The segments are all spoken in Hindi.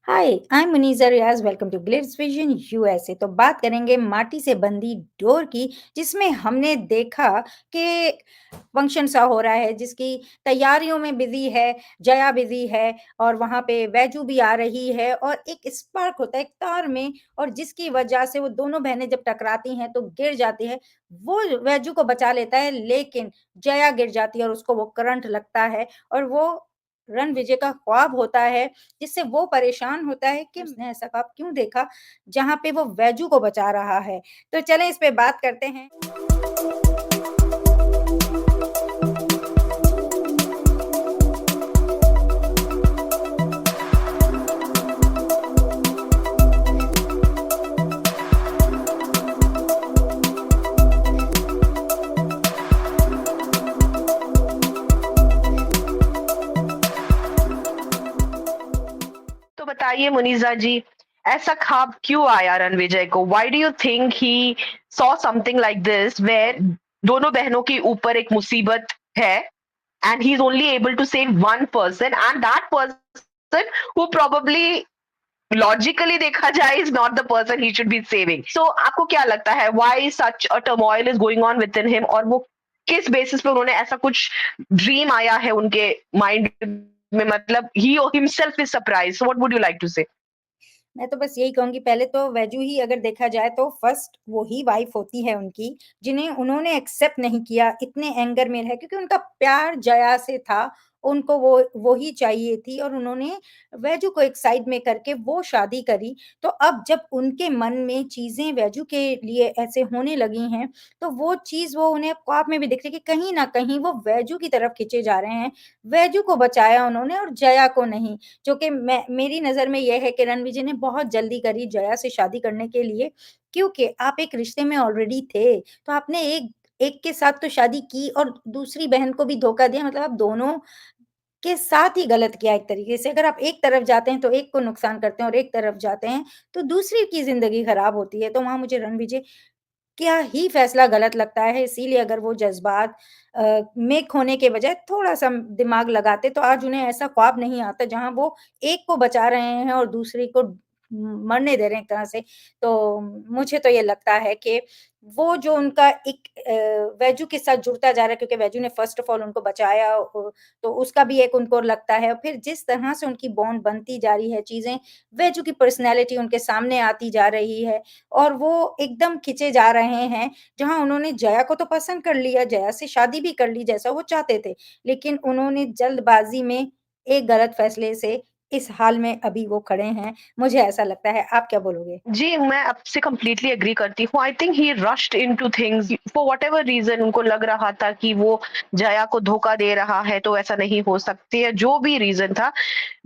Hi, I am Muniza Riaz, welcome to Glitz vision USA. तो बात करेंगे माटी से बंधी डोर की, जिसमें हमने देखा कि फंक्शन सा हो रहा है, जिसकी तैयारियों में बिज़ी है, जया बिज़ी है और वहाँ पे वैजू भी आ रही है और एक स्पार्क होता है एक तार में और जिसकी वजह से वो दोनों बहनें जब टकराती हैं, तो गिर जाती हैं। वो वैजू को बचा लेता है, लेकिन जया गिर जाती है और उसको वो करंट लगता है और वो रणविजय का ख्वाब होता है जिससे वो परेशान होता है कि उसने ऐसा ख्वाब क्यों देखा, जहाँ पे वो वैजू को बचा रहा है। तो चलें इस पे बात करते हैं। तो बताइए मुनीज़ा जी, ऐसा ख्वाब क्यों आया रणविजय को? Why do you think he saw something like this where दोनों बहनों के ऊपर एक मुसीबत है and he is only able to save one person and that person who probably logically देखा जाए is not the person he should be saving. So आपको क्या लगता है why such a turmoil is going on within him और वो किस बेसिस पे उन्होंने ऐसा कुछ ड्रीम आया है उनके माइंड में मतलब ही himself is surprise. So what would you like to say? मैं तो बस यही कहूँगी पहले तो वैजू ही अगर देखा जाए तो फर्स्ट वो ही वाइफ़ होती है उनकी, जिन्हें उन्होंने एक्सेप्ट नहीं किया, इतने एंगर में रहे क्योंकि उनका प्यार जया से था, उनको वो ही चाहिए थी और उन्होंने वैजू को एक साइड में करके वो शादी करी। तो अब जब उनके मन में चीज़ें वैजू के लिए ऐसे होने लगी हैं, तो वो चीज़ वो उन्हें ख्वाब में भी दिख रही है कि कहीं न कहीं वो वैजू की तरफ खींचे जा रहे हैं। वैजू को बचाया उन्होंने और जया को नहीं। जो कि मैं मेरी नज़र में ये है कि रणविजय ने बहुत जल्दी करी जया से शादी करने के लिए, क्योंकि आप एक रिश्ते में ऑलरेडी थे, तो आपने एक एक के साथ तो शादी की और दूसरी बहन को भी धोखा दिया मतलब आप दोनों के साथ ही गलत किया एक तरीके से। अगर आप एक तरफ जाते हैं, तो एक को नुकसान करते हैं और एक तरफ जाते हैं, तो दूसरे की ज़िंदगी खराब होती है। तो वहाँ मुझे रणविजय क्या ही फ़ैसला गलत लगता है, इसीलिए अगर वो जज़्बात में खोने के बजाय थोड़ा-सा दिमाग लगाते, तो आज उन्हें ऐसा ख्वाब नहीं आता, जहाँ वो एक को बचा रहे हैं और दूसरी को मरने दे रहे हैं एक तरह से। तो मुझे तो ये लगता है कि वो जो उनका एक वैजू के साथ जुड़ता जा रहा है क्योंकि वैजू ने फ़र्स्ट ऑफ ऑल उनको बचाया तो उसका भी एक उनको लगता है। और फिर जिस तरह से उनकी बॉन्ड बनती जा रही है, चीज़ें वैजू की पर्सनैलिटी उनके सामने आती जा रही है और वो एकदम खिंचे जा रहे हैं, जहाँ उन्होंने जया को तो पसंद कर लिया, जया से शादी भी कर ली जैसा वो चाहते थे, लेकिन उन्होंने जल्दबाज़ी में एक गलत फैसले से इस हाल में अभी वो खड़े हैं, मुझे ऐसा लगता है। आप क्या बोलोगे? जी, मैं आपसे कंप्लीटली एग्री करती हूँ। I think he rushed into things for whatever reason उनको लग रहा था कि वो जया को धोखा दे रहा है, तो ऐसा नहीं हो सकती है, जो भी रीज़न था।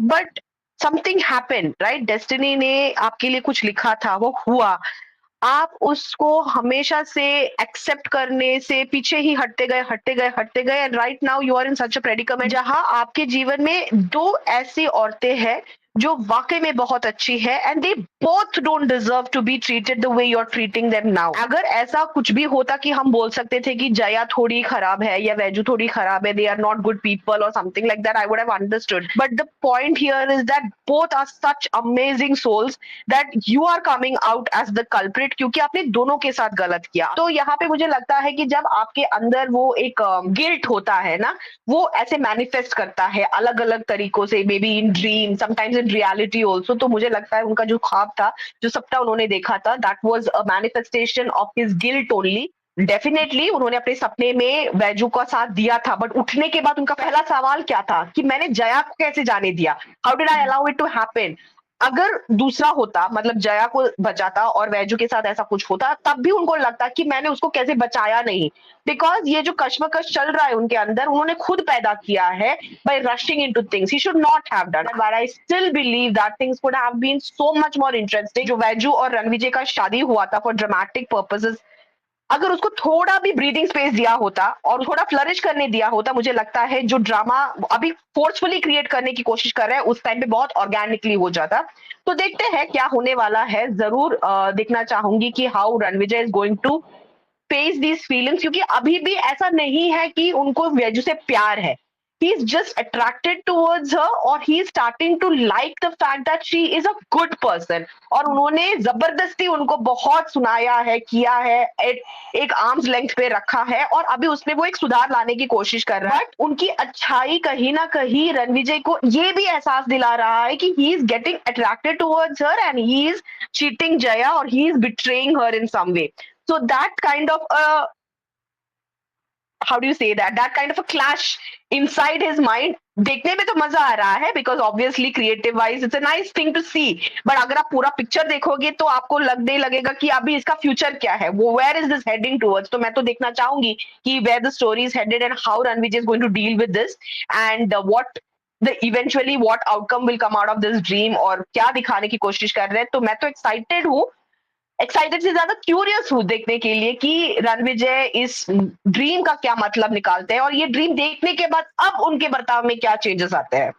But something happened right? Destiny ने आपके लिए कुछ लिखा था, वो हुआ। आप उसको हमेशा से एक्सेप्ट करने से पीछे ही हटते गए, हटते गए, हटते गए and right now you are in such a predicament जहाँ आपके जीवन में 2 ऐसी औरतें हैं जो वाक़ई में बहुत अच्छी है and they both don't deserve to be treated the way you are treating them now. अगर ऐसा कुछ भी होता कि हम बोल सकते थे कि जया थोड़ी खराब है या वैजू थोड़ी खराब है, they are not good people और something like that, I would have understood. But the point here is that both are such amazing souls that you are coming out as the culprit क्योंकि आपने दोनों के साथ गलत किया। तो यहाँ पे मुझे लगता है कि जब आपके अंदर वो एक गिल्ट होता है ना, वो ऐसे मैनिफेस्ट करता है अलग अलग तरीकों से, may be in dream, sometimes in reality also. तो मुझे लगता है उनका जो ख्वाब था, जो सपना उन्होंने देखा था, that was a manifestation of his guilt only. Definitely उन्होंने अपने सपने में वैजू का साथ दिया था, बट उठने के बाद उनका पहला सवाल क्या था कि मैंने जया को कैसे जाने दिया, how did I allow it to happen. अगर दूसरा होता मतलब जया को बचाता और वैजू के साथ ऐसा कुछ होता, तब भी उनको लगता कि मैंने उसको कैसे बचाया नहीं। बिकॉज ये जो कश्मकश चल रहा है उनके अंदर, उन्होंने खुद पैदा किया है by rushing into things. He should not have done. But I still believe that things could have been so much more interesting. जो वैजू और रणविजय का शादी हुआ था for dramatic purposes, अगर उसको थोड़ा भी ब्रीदिंग स्पेस दिया होता और थोड़ा फ्लरिश करने दिया होता, मुझे लगता है जो ड्रामा अभी फोर्सफुली क्रिएट करने की कोशिश कर रहे हैं उस टाइम पे बहुत ऑर्गेनिकली हो जाता। तो देखते हैं क्या होने वाला है। जरूर देखना चाहूंगी कि how Ranvijay is going to face these feelings क्योंकि अभी भी ऐसा नहीं है कि उनको वैजू से प्यार है। he's just attracted towards her or he's starting to like the fact that she is a good person. और उन्होंने जबरदस्ती उनको बहुत सुनाया है, किया है, एक आर्म्स लेंथ पे रखा है और अभी उसमें वो एक सुधार लाने की कोशिश कर रहा है। बट उनकी अच्छाई कहीं ना कहीं रणविजय को ये भी एहसास दिला रहा है कि he is getting attracted towards her and he is cheating Jaya और he is betraying her in some way. So that kind of a, how do you say that kind of a clash inside his mind देखने में तो मजा आ रहा है because obviously creative wise it's a nice thing to see. But अगर आप पूरा पिक्चर देखोगे तो आपको लगने लगेगा कि अभी इसका फ्यूचर क्या है, वो where is this heading towards. तो मैं तो देखना चाहूंगी कि where the story is headed and how Ranvijay is going to deal with this and what the eventually what outcome will come out of this dream और क्या दिखाने की कोशिश कर रहे हैं. तो मैं तो एक्साइटेड हूँ, एक्साइटेड से ज्यादा क्यूरियस हूँ देखने के लिए कि रणविजय इस ड्रीम का क्या मतलब निकालते हैं और ये ड्रीम देखने के बाद अब उनके बर्ताव में क्या चेंजेस आते हैं.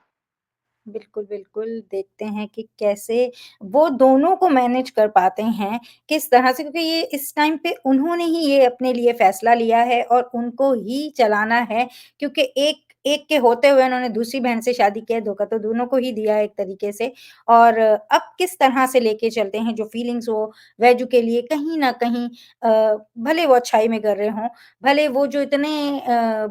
बिल्कुल, बिल्कुल, देखते हैं कि कैसे वो दोनों को मैनेज कर पाते हैं, किस तरह से, क्योंकि ये इस टाइम पे उन्होंने ही ये अपने लिए फैसला लिया है और उनको ही चलाना है, क्योंकि एक एक के होते हुए उन्होंने दूसरी बहन से शादी किया है, धोखा तो दोनों को ही दिया है एक तरीके से। और अब किस तरह से लेके चलते हैं, जो फीलिंग्स वो वैजू के लिए कहीं न कहीं भले वो अच्छाई में कर रहे हों, भले वो जो इतने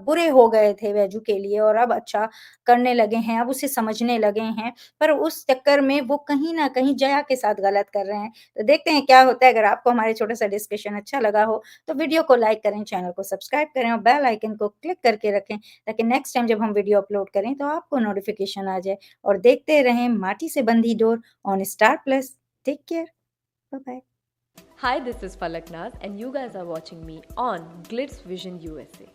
बुरे हो गए थे वैजू के लिए और अब अच्छा करने लगे हैं, अब उसे समझने लगे हैं, पर उस चक्कर में वो कहीं न कहीं जया के साथ गलत कर रहे हैं। तो देखते हैं क्या होता है, अगर आपको हमारे छोटा-सा डिस्कशन अच्छा लगा हो, तो वीडियो को लाइक करें, चैनल को सब्सक्राइब करें और बेल आइकन को क्लिक करके रखें, ताकि नेक्स्ट टाइम जब हम वीडियो अपलोड करें, तो आपको नोटिफ़िकेशन आ जाए और देखते रहें Maati Se Bandhi Dor on Star Plus. Take care, bye bye. Hi, this is Falak Naz, and you guys are watching me on Glitz Vision USA.